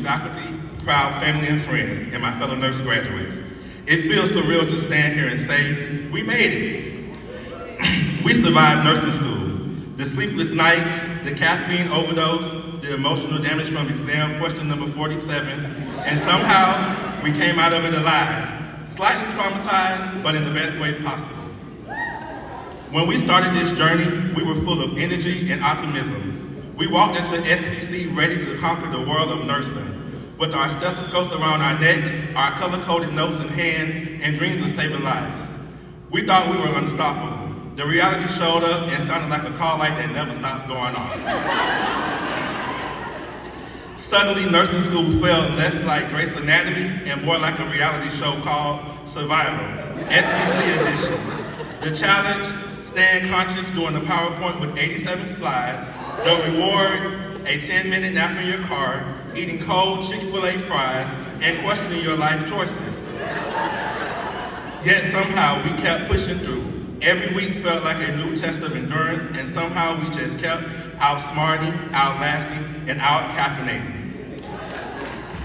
faculty, proud family and friends, and my fellow nurse graduates. It feels surreal to stand here and say, we made it. We survived nursing school. The sleepless nights, the caffeine overdose, the emotional damage from exam question number 47, and somehow we came out of it alive, slightly traumatized, but in the best way possible. When we started this journey, we were full of energy and optimism. We walked into SPC ready to conquer the world of nursing, with our stethoscopes around our necks, our color-coded notes in hand, and dreams of saving lives. We thought we were unstoppable. The reality showed up and sounded like a call light that never stops going off. Suddenly, nursing school felt less like Grey's Anatomy and more like a reality show called Survivor, SPC edition. The challenge, stand conscious during the PowerPoint with 87 slides. The reward, a 10-minute nap in your car, eating cold Chick-fil-A fries, and questioning your life choices. Yet somehow we kept pushing through. Every week felt like a new test of endurance, and somehow we just kept outsmarting, outlasting, and out-caffeinating.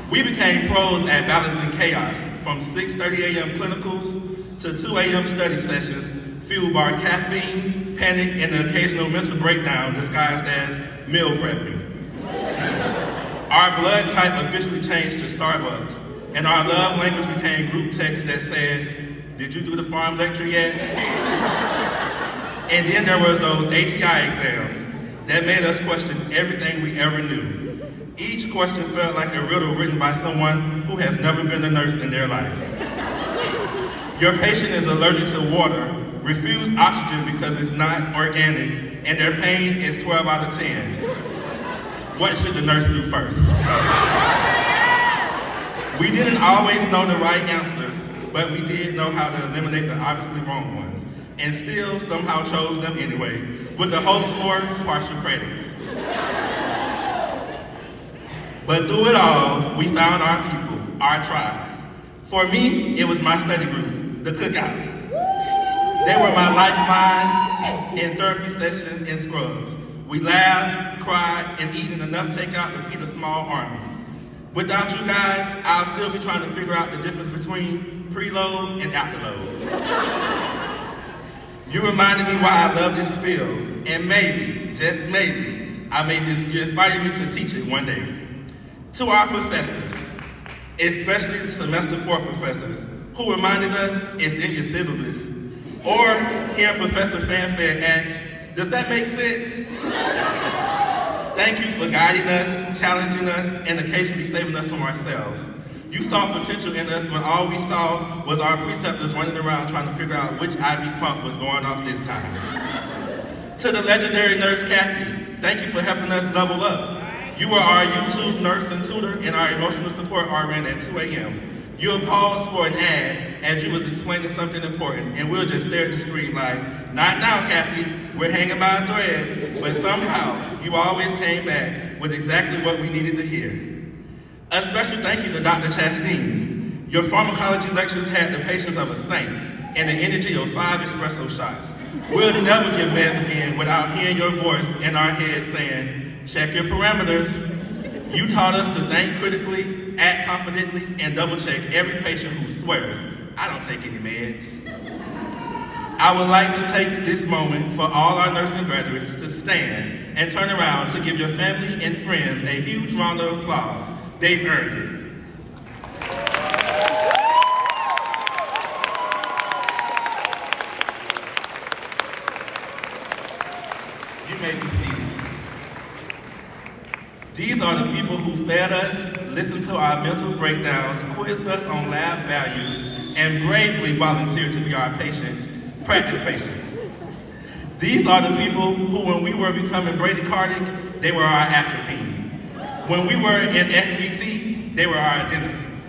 We became pros at balancing chaos, from 6:30 a.m. clinicals to 2 a.m. study sessions, fueled by caffeine, panic, and the occasional mental breakdown disguised as meal prepping. Our blood type officially changed to Starbucks, and our love language became group texts that said, "Did you do the farm lecture yet?" And then there was those ATI exams that made us question everything we ever knew. Each question felt like a riddle written by someone who has never been a nurse in their life. Your patient is allergic to water, refused oxygen because it's not organic, and their pain is 12 out of 10. What should the nurse do first? We didn't always know the right answers, but we did know how to eliminate the obviously wrong ones, and still somehow chose them anyway, with the hope for partial credit. But through it all, we found our people, our tribe. For me, it was my study group, the cookout. They were my lifeline in therapy sessions and scrubs. We laughed, cried, and eaten enough takeout to feed a small army. Without you guys, I'll still be trying to figure out the difference between preload and afterload. You reminded me why I love this field, and maybe, just maybe, you inspired me to teach it one day. To our professors, especially the semester 4 professors, who reminded us it's in your syllabus, or hearing Professor Fanfare ask, does that make sense? Thank you for guiding us, challenging us, and occasionally saving us from ourselves. You saw potential in us when all we saw was our preceptors running around trying to figure out which IV pump was going off this time. To the legendary nurse Kathy, thank you for helping us level up. You were our YouTube nurse and tutor and our emotional support RN at 2 a.m. You would pause for an ad as you was explaining something important, and we'll just stare at the screen like, not now, Kathy, we're hanging by a thread. But somehow, you always came back with exactly what we needed to hear. A special thank you to Dr. Chastain. Your pharmacology lectures had the patience of a saint and the energy of 5 espresso shots. We'll never get meds again without hearing your voice in our head saying, check your parameters. You taught us to think critically, act confidently, and double check every patient who swears, I don't take any meds. I would like to take this moment for all our nursing graduates to stand and turn around to give your family and friends a huge round of applause. They've earned it. You may be seated. These are the people who fed us, listened to our mental breakdowns, quizzed us on lab values, and bravely volunteered to be our patients, practice patients. These are the people who, when we were becoming bradycardic, they were our atropine. When we were in SVT, they were our adenosine.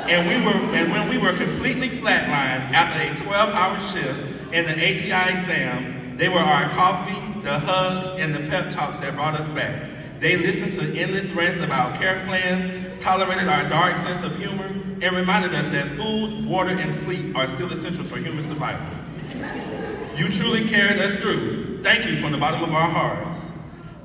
And when we were completely flatlined after a 12-hour shift in the ATI exam, they were our coffee, the hugs, and the pep talks that brought us back. They listened to endless rants about care plans, tolerated our dark sense of humor, and reminded us that food, water, and sleep are still essential for human survival. You truly carried us through. Thank you from the bottom of our hearts.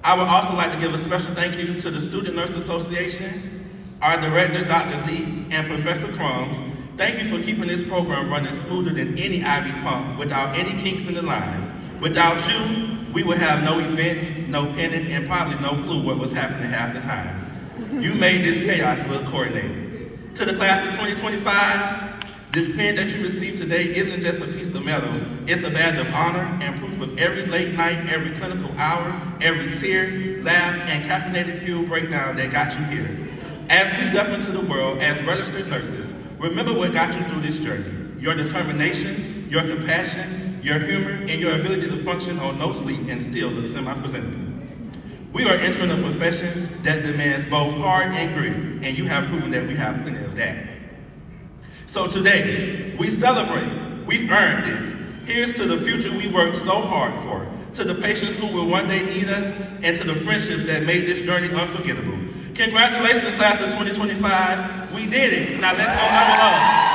I would also like to give a special thank you to the Student Nurse Association, Our director, Dr. Lee, and Professor Crumbs, thank you for keeping this program running smoother than any IV pump without any kinks in the line. Without you, we would have no events, no pennant, and probably no clue what was happening half the time. You made this chaos look coordinated. To the class of 2025, this pen that you received today isn't just a piece of metal, it's a badge of honor and proof of every late night, every clinical hour, every tear, laugh, and caffeinated fuel breakdown that got you here. As we step into the world as registered nurses, remember what got you through this journey. Your determination, your compassion, your humor, and your ability to function on no sleep and still look semi-presentable. We are entering a profession that demands both heart and grit, and you have proven that we have plenty of that. So today, we celebrate. We've earned this. Here's to the future we worked so hard for, to the patients who will one day need us, and to the friendships that made this journey unforgettable. Congratulations, class of 2025. We did it. Now let's go level up.